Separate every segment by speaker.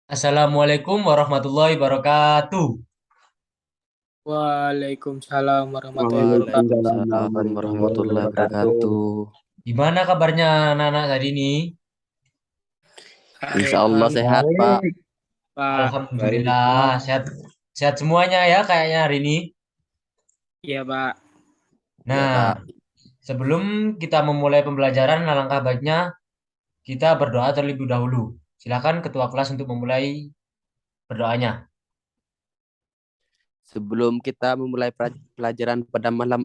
Speaker 1: Assalamualaikum warahmatullahi wabarakatuh.
Speaker 2: Waalaikumsalam warahmatullahi wabarakatuh.
Speaker 3: Waalaikumsalam
Speaker 4: Waalaikumsalam
Speaker 3: warahmatullahi
Speaker 4: warahmatullahi
Speaker 3: wabarakatuh.
Speaker 4: wabarakatuh.
Speaker 1: Gimana kabarnya anak-anak hari ini?
Speaker 4: Insya Allah sehat, Pak.
Speaker 3: Baik,
Speaker 2: Pak.
Speaker 3: baik.
Speaker 1: Alhamdulillah sehat sehat semuanya ya kayaknya hari ini.
Speaker 2: Iya, Pak.
Speaker 4: Ya,
Speaker 1: Nah,
Speaker 4: Pak.
Speaker 1: sebelum kita memulai pembelajaran, alangkah baiknya kita berdoa terlebih dahulu. Silakan ketua kelas untuk memulai berdoanya.
Speaker 4: Sebelum kita memulai pelajaran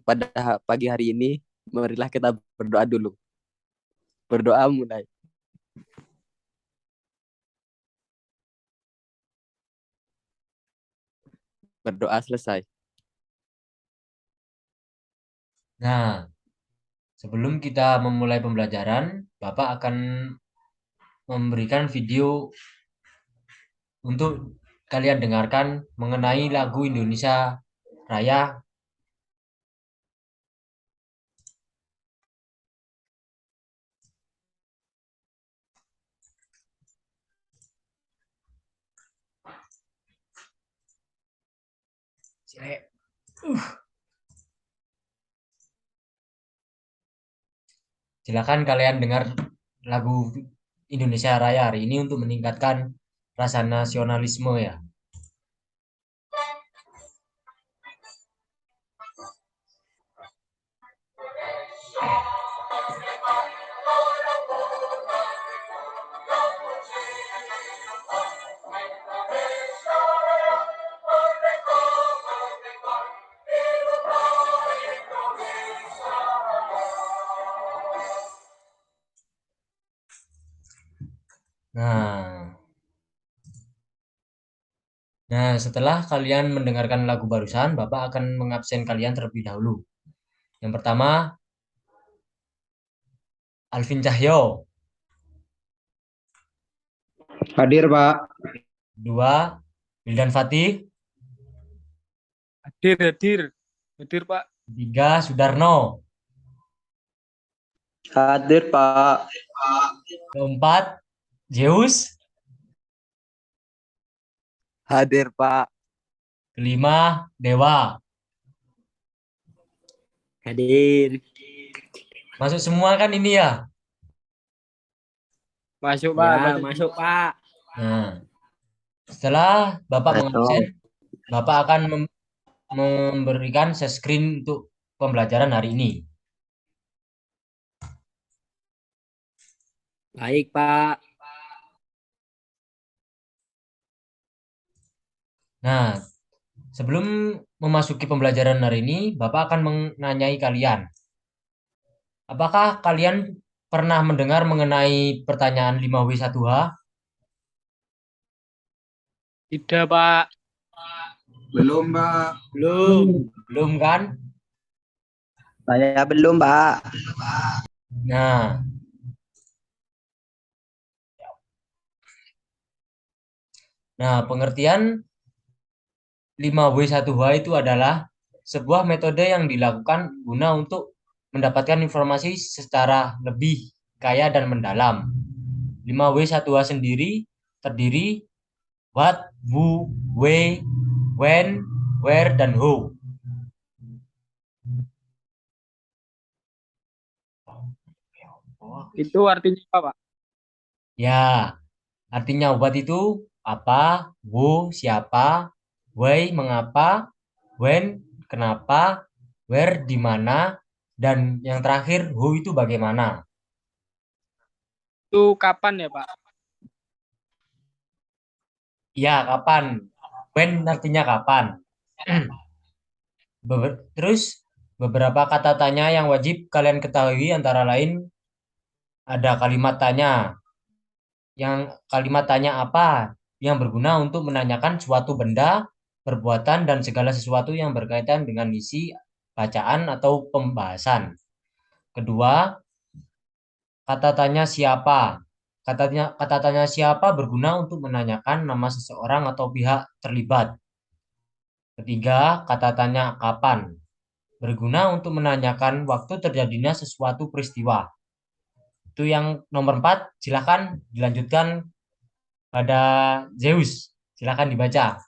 Speaker 4: pada pagi hari ini, marilah kita berdoa dulu. Berdoa mulai. Berdoa selesai.
Speaker 1: Nah, sebelum kita memulai pembelajaran, Bapak akan memberikan video untuk kalian dengarkan mengenai lagu Indonesia Raya. Silakan kalian dengar lagu Indonesia Raya hari ini untuk meningkatkan rasa nasionalisme ya. Nah, setelah kalian mendengarkan lagu barusan, Bapak akan mengabsen kalian terlebih dahulu. Yang pertama, Alvin Cahyo.
Speaker 3: Hadir, Pak.
Speaker 1: Dua, Wildan Fatih.
Speaker 2: Hadir, hadir. Hadir, Pak.
Speaker 1: Tiga, Sudarno.
Speaker 5: Hadir, Pak.
Speaker 1: Keempat, Zeus.
Speaker 4: Hadir, Pak.
Speaker 1: Kelima, Dewa.
Speaker 5: Hadir.
Speaker 1: Masuk semua kan ini ya?
Speaker 2: Masuk, Pak.
Speaker 5: Ya,
Speaker 2: Masuk.
Speaker 5: masuk, Pak.
Speaker 1: Nah, setelah Bapak mengabsen,
Speaker 5: Masuk.
Speaker 1: Bapak akan memberikan share screen untuk pembelajaran hari ini.
Speaker 5: Baik, Pak.
Speaker 1: Nah, sebelum memasuki pembelajaran hari ini, Bapak akan menanyai kalian. Apakah kalian pernah mendengar mengenai pertanyaan 5W1H?
Speaker 2: Tidak, Pak.
Speaker 3: Belum, Pak.
Speaker 5: Belum.
Speaker 1: Belum kan?
Speaker 5: Saya belum, Pak.
Speaker 1: Nah, pengertian 5W1H itu adalah sebuah metode yang dilakukan guna untuk mendapatkan informasi secara lebih kaya dan mendalam. 5W1H sendiri terdiri what, who, where, when, where, dan who.
Speaker 2: Itu artinya apa, Pak?
Speaker 1: Ya, artinya what itu apa, who siapa, why mengapa, when kenapa, where di mana, dan yang terakhir who itu bagaimana.
Speaker 2: Itu kapan ya, Pak?
Speaker 1: Ya, kapan? When artinya kapan. Terus beberapa kata tanya yang wajib kalian ketahui antara lain ada kalimat tanya. Yang kalimat tanya apa? Yang berguna untuk menanyakan suatu benda, perbuatan, dan segala sesuatu yang berkaitan dengan isi bacaan atau pembahasan. Kedua, kata tanya siapa. Kata tanya siapa berguna untuk menanyakan nama seseorang atau pihak terlibat. Ketiga, kata tanya kapan. Berguna untuk menanyakan waktu terjadinya sesuatu peristiwa. Itu yang nomor 4, silahkan dilanjutkan pada Zeus. Silakan dibaca.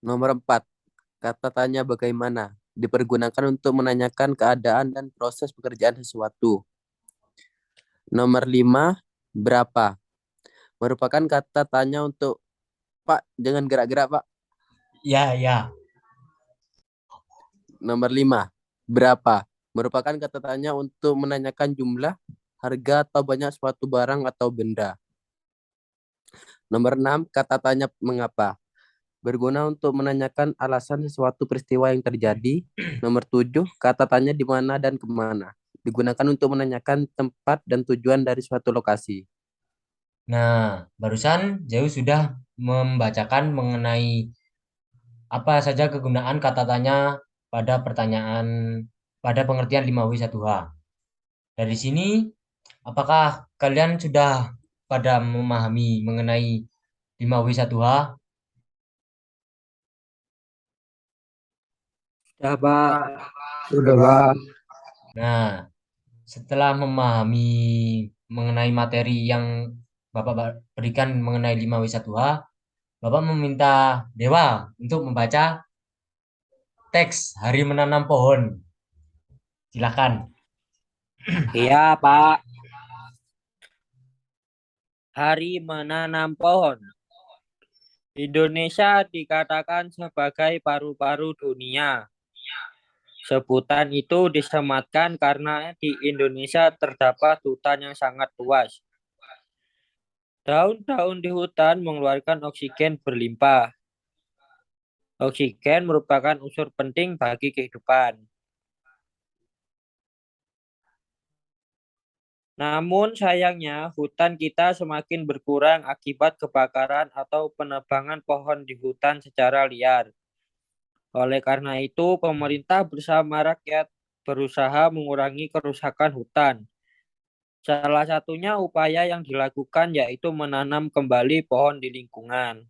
Speaker 4: Nomor 4. Kata tanya bagaimana dipergunakan untuk menanyakan keadaan dan proses pekerjaan sesuatu. Nomor 5. Berapa merupakan kata tanya untuk Pak, jangan gerak-gerak, Pak.
Speaker 1: Ya, ya.
Speaker 4: Nomor 5. Berapa merupakan kata tanya untuk menanyakan jumlah, harga, atau banyak suatu barang atau benda. Nomor 6. Kata tanya mengapa berguna untuk menanyakan alasan sesuatu peristiwa yang terjadi. Nomor 7. Kata tanya di mana dan kemana digunakan untuk menanyakan tempat dan tujuan dari suatu lokasi.
Speaker 1: Nah, barusan Zeus sudah membacakan mengenai apa saja kegunaan kata tanya pada pertanyaan pada pengertian 5W1H. Dari sini, apakah kalian sudah pada memahami mengenai 5W1H?
Speaker 5: Sudah, Pak.
Speaker 3: Sudah, Pak.
Speaker 1: Nah, setelah memahami mengenai materi yang Bapak berikan mengenai 5W1H, Bapak meminta Dewa untuk membaca teks Hari Menanam Pohon. Silakan.
Speaker 5: Iya, Pak. Hari menanam pohon. Indonesia dikatakan sebagai paru-paru dunia. Sebutan itu disematkan karena di Indonesia terdapat hutan yang sangat luas. Daun-daun di hutan mengeluarkan oksigen berlimpah. Oksigen merupakan unsur penting bagi kehidupan. Namun sayangnya hutan kita semakin berkurang akibat kebakaran atau penebangan pohon di hutan secara liar. Oleh karena itu, pemerintah bersama rakyat berusaha mengurangi kerusakan hutan. Salah satunya upaya yang dilakukan yaitu menanam kembali pohon di lingkungan.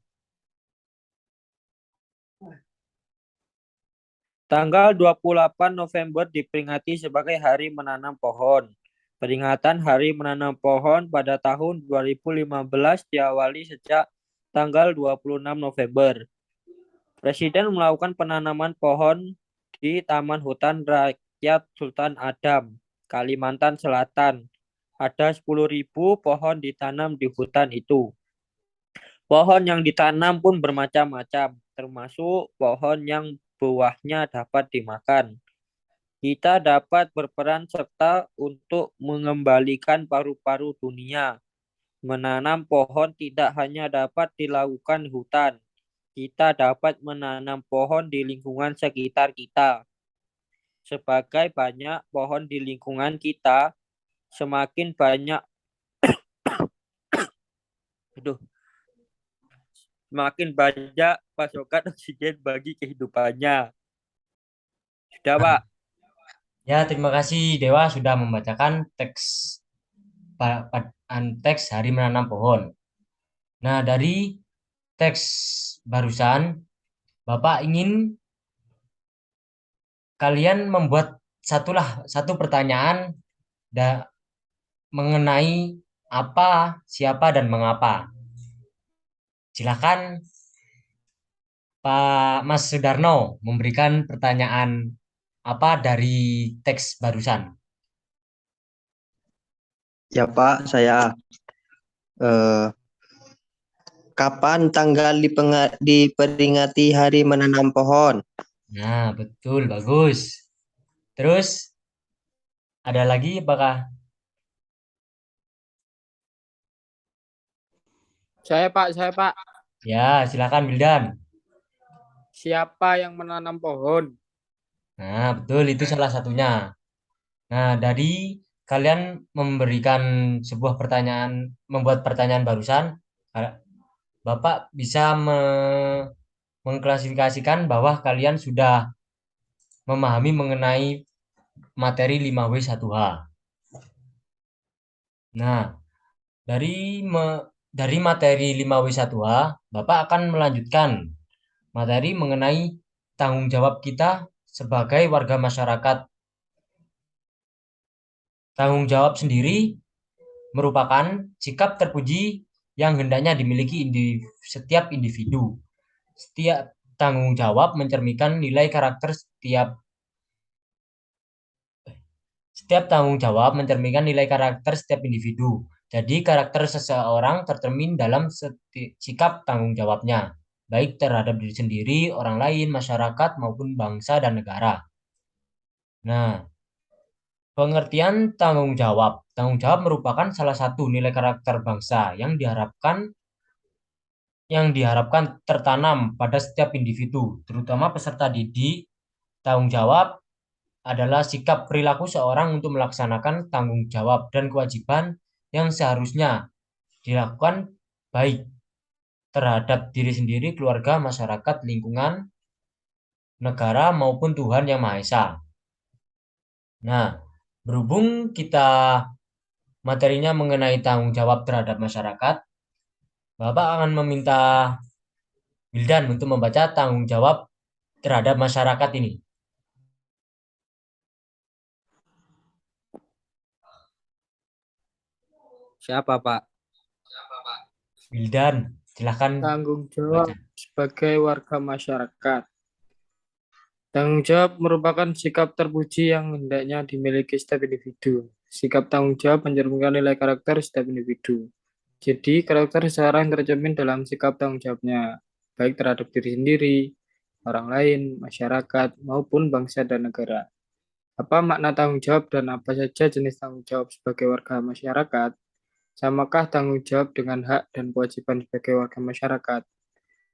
Speaker 5: Tanggal 28 November diperingati sebagai Hari Menanam Pohon. Peringatan Hari Menanam Pohon pada tahun 2015 diawali sejak tanggal 26 November. Presiden melakukan penanaman pohon di Taman Hutan Rakyat Sultan Adam, Kalimantan Selatan. Ada 10.000 pohon ditanam di hutan itu. Pohon yang ditanam pun bermacam-macam, termasuk pohon yang buahnya dapat dimakan. Kita dapat berperan serta untuk mengembalikan paru-paru dunia. Menanam pohon tidak hanya dapat dilakukan hutan, kita dapat menanam pohon di lingkungan sekitar kita. Sebagai banyak pohon di lingkungan kita, semakin banyak semakin banyak pasokan oksigen bagi kehidupannya. Sudah, Pak.
Speaker 1: Ya, terima kasih Dewa sudah membacakan teks Hari Menanam Pohon. Nah, dari teks barusan, Bapak ingin kalian membuat satu pertanyaan mengenai apa, siapa, dan mengapa. Silakan Pak Mas Sudarno memberikan pertanyaan apa dari teks barusan.
Speaker 6: Ya Pak, saya eh, kapan tanggal diperingati Hari Menanam Pohon?
Speaker 1: Nah, betul, bagus. Terus, ada lagi apakah?
Speaker 2: Saya Pak.
Speaker 1: Ya, silakan Bildan.
Speaker 2: Siapa yang menanam pohon?
Speaker 1: Nah, betul, itu salah satunya. Nah, dari kalian memberikan sebuah pertanyaan, membuat pertanyaan barusan, Bapak bisa mengklasifikasikan bahwa kalian sudah memahami mengenai materi 5W1H. Nah, dari materi 5W1H, Bapak akan melanjutkan materi mengenai tanggung jawab kita sebagai warga masyarakat. Tanggung jawab sendiri merupakan sikap terpuji yang hendaknya dimiliki setiap individu. Setiap tanggung jawab mencerminkan nilai karakter setiap tanggung jawab mencerminkan nilai karakter setiap individu. Jadi karakter seseorang tercermin dalam sikap tanggung jawabnya, baik terhadap diri sendiri, orang lain, masyarakat, maupun bangsa dan negara. Nah, pengertian tanggung jawab. Tanggung jawab merupakan salah satu nilai karakter bangsa yang diharapkan tertanam pada setiap individu, terutama peserta didik. Tanggung jawab adalah sikap perilaku seorang untuk melaksanakan tanggung jawab dan kewajiban yang seharusnya dilakukan baik terhadap diri sendiri, keluarga, masyarakat, lingkungan, negara, maupun Tuhan Yang Maha Esa. Nah, berhubung kita materinya mengenai tanggung jawab terhadap masyarakat, Bapak akan meminta Wildan untuk membaca tanggung jawab terhadap masyarakat ini.
Speaker 5: Siapa, Pak?
Speaker 1: Wildan, silahkan
Speaker 2: Tanggung
Speaker 1: baca.
Speaker 2: jawab sebagai warga masyarakat. Tanggung jawab merupakan sikap terpuji yang hendaknya dimiliki setiap individu. Sikap tanggung jawab mencerminkan nilai karakter setiap individu. Jadi, karakter seseorang tercermin dalam sikap tanggung jawabnya, baik terhadap diri sendiri, orang lain, masyarakat, maupun bangsa dan negara. Apa makna tanggung jawab dan apa saja jenis tanggung jawab sebagai warga masyarakat? Samakah tanggung jawab dengan hak dan kewajiban sebagai warga masyarakat?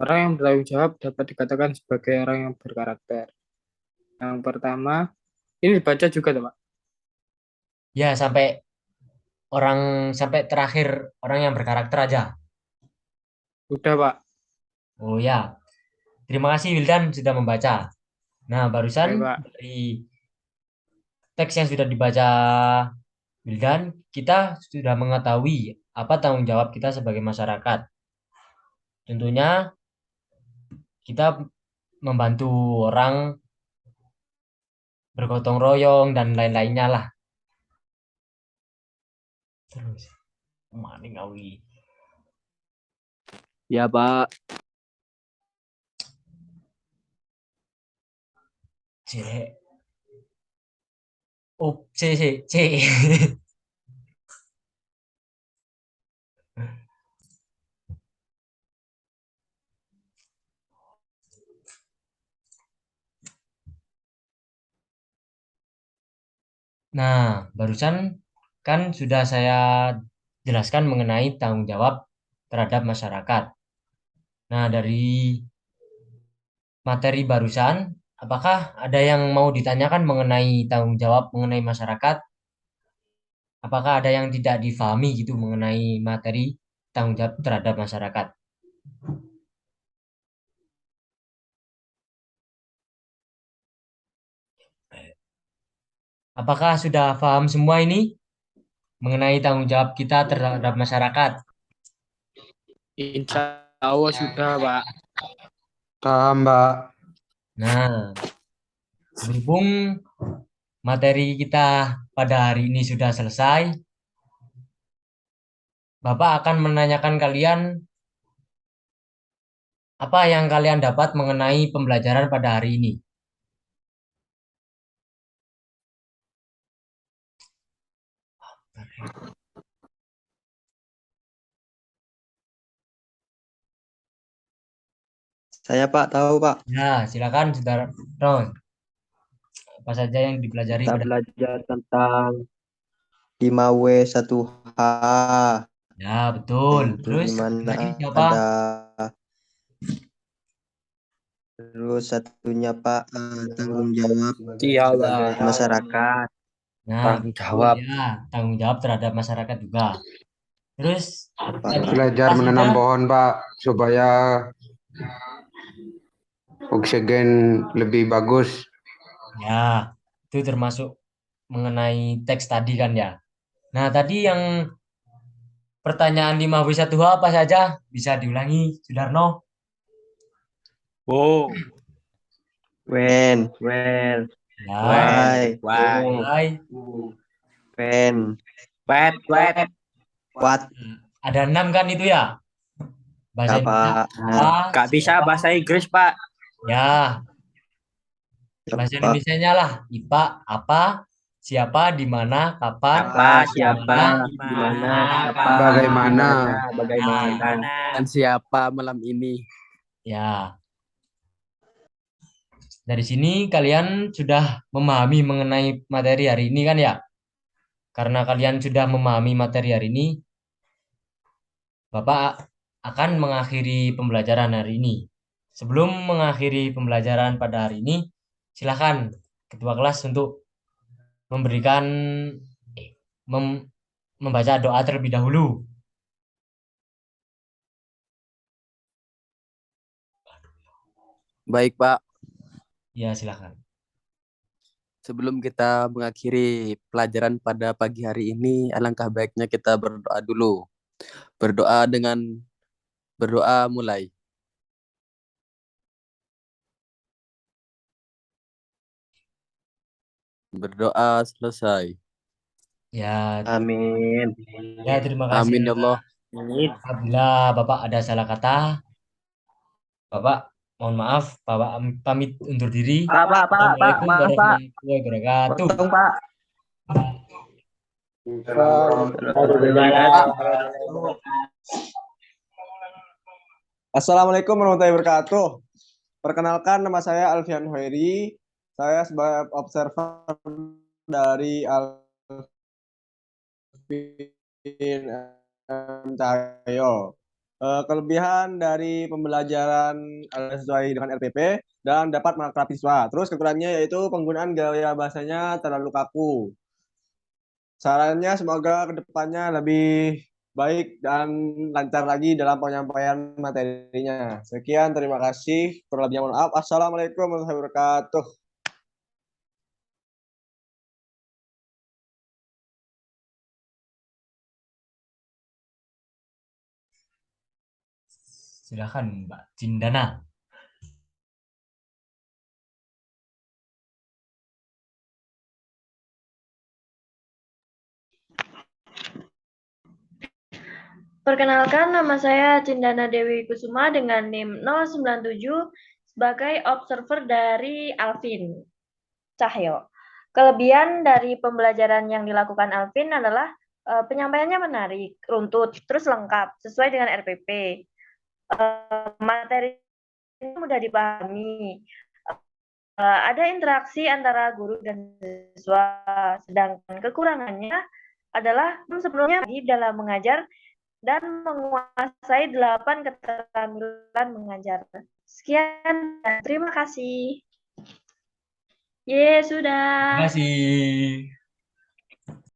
Speaker 2: Orang yang bertanggung jawab dapat dikatakan sebagai orang yang berkarakter. Yang pertama, ini dibaca juga, tuh, Pak.
Speaker 1: Ya, sampai terakhir orang yang berkarakter aja.
Speaker 2: Udah, Pak.
Speaker 1: Oh ya, terima kasih Wildan sudah membaca. Nah, barusan
Speaker 2: Oke, Pak.
Speaker 1: dari teks yang sudah dibaca Wildan, kita sudah mengetahui apa tanggung jawab kita sebagai masyarakat. Tentunya kita membantu orang, bergotong royong, dan lain-lainnya lah. Terus, maning awi.
Speaker 4: Ya, Pak.
Speaker 1: C. Oh, C. Nah, barusan kan sudah saya jelaskan mengenai tanggung jawab terhadap masyarakat. Nah, dari materi barusan, apakah ada yang mau ditanyakan mengenai tanggung jawab mengenai masyarakat? Apakah ada yang tidak difahami gitu mengenai materi tanggung jawab terhadap masyarakat? Apakah sudah paham semua ini mengenai tanggung jawab kita terhadap masyarakat?
Speaker 2: Insya Allah sudah, Pak.
Speaker 3: Paham, Mbak.
Speaker 1: Nah, berhubung materi kita pada hari ini sudah selesai, Bapak akan menanyakan kalian apa yang kalian dapat mengenai pembelajaran pada hari ini.
Speaker 6: Saya Pak tahu Pak.
Speaker 1: Ya, silakan Saudara Ron. Apa saja yang dipelajari
Speaker 4: Kita
Speaker 1: pada
Speaker 4: belajar tentang
Speaker 6: 5W 1H.
Speaker 1: Ya, betul.
Speaker 6: Itu
Speaker 1: Terus
Speaker 6: di mana
Speaker 1: lagi siapa?
Speaker 6: ada terus satunya Pak tanggung jawab
Speaker 5: Iyalah.
Speaker 6: masyarakat.
Speaker 1: Nah,
Speaker 5: Tanggung
Speaker 1: betul
Speaker 5: jawab.
Speaker 1: ya. Tanggung jawab terhadap masyarakat juga. Terus
Speaker 6: Pak.
Speaker 1: tadi
Speaker 3: Belajar
Speaker 1: apa
Speaker 3: menanam
Speaker 1: saja?
Speaker 3: pohon, Pak, supaya oksigen lebih bagus.
Speaker 1: Ya, itu termasuk mengenai teks tadi kan ya. Nah, tadi yang pertanyaan 5W1H apa saja? Bisa diulangi, Sudarno?
Speaker 5: Oh,
Speaker 6: When, where,
Speaker 1: Ya,
Speaker 6: why,
Speaker 5: why,
Speaker 1: hai.
Speaker 6: when,
Speaker 5: wet,
Speaker 6: What?
Speaker 1: Ada 6 kan itu ya? Bahasa
Speaker 6: Ya,
Speaker 1: Indonesia
Speaker 6: Pak.
Speaker 1: apa?
Speaker 5: Gak bisa
Speaker 1: Siapa?
Speaker 5: bahasa Inggris, Pak.
Speaker 1: Ya,
Speaker 6: Ya,
Speaker 1: bahasa
Speaker 6: Pak.
Speaker 1: Indonesianya lah. IPA apa? Siapa? Di mana? Kapan?
Speaker 5: Siapa,
Speaker 1: Mana?
Speaker 5: di
Speaker 6: Di mana?
Speaker 5: mana,
Speaker 6: Kapan?
Speaker 3: Bagaimana?
Speaker 6: Bagaimana?
Speaker 4: Dan siapa malam ini?
Speaker 1: Ya, dari sini kalian sudah memahami mengenai materi hari ini kan ya? Karena kalian sudah memahami materi hari ini, Bapak akan mengakhiri pembelajaran hari ini. Sebelum mengakhiri pembelajaran pada hari ini, silakan ketua kelas untuk memberikan mem- membaca doa terlebih dahulu.
Speaker 4: Baik, Pak.
Speaker 1: Ya, silakan.
Speaker 4: Sebelum kita mengakhiri pelajaran pada pagi hari ini, alangkah baiknya kita berdoa dulu. Berdoa mulai. Berdoa selesai.
Speaker 1: Ya,
Speaker 6: Amin.
Speaker 1: ya terima kasih.
Speaker 4: Amin ya Allah.
Speaker 1: Apabila Bapak ada salah kata, Bapak mohon maaf, Bapak pamit undur diri.
Speaker 6: Pak,
Speaker 1: Assalamualaikum
Speaker 6: maaf, Pak.
Speaker 1: warahmatullahi wabarakatuh.
Speaker 6: Potong, Pak.
Speaker 7: Assalamualaikum warahmatullahi wabarakatuh. Perkenalkan, nama saya Alfian Hoeri. Saya sebagai observer dari Alvin M. Cahyo. Kelebihan dari pembelajaran sesuai dengan RPP dan dapat menangkap siswa. Terus kekurangannya yaitu penggunaan gaya bahasanya terlalu kaku. Sarannya semoga kedepannya lebih baik dan lancar lagi dalam penyampaian materinya. Sekian, terima kasih. Kurang lebihnya mohon maaf. Assalamualaikum warahmatullahi wabarakatuh.
Speaker 1: Silakan Mbak Cindana.
Speaker 8: Perkenalkan, nama saya Cindana Dewi Kusuma dengan NIM 097 sebagai observer dari Alvin Cahyo. Kelebihan dari pembelajaran yang dilakukan Alvin adalah penyampaiannya menarik, runtut, terus lengkap, sesuai dengan RPP. Materi mudah dipahami. Ada interaksi antara guru dan siswa, sedangkan kekurangannya adalah sebelumnya dalam mengajar dan menguasai 8 keterampilan mengajar. Sekian dan terima kasih. Sudah.
Speaker 1: Terima kasih.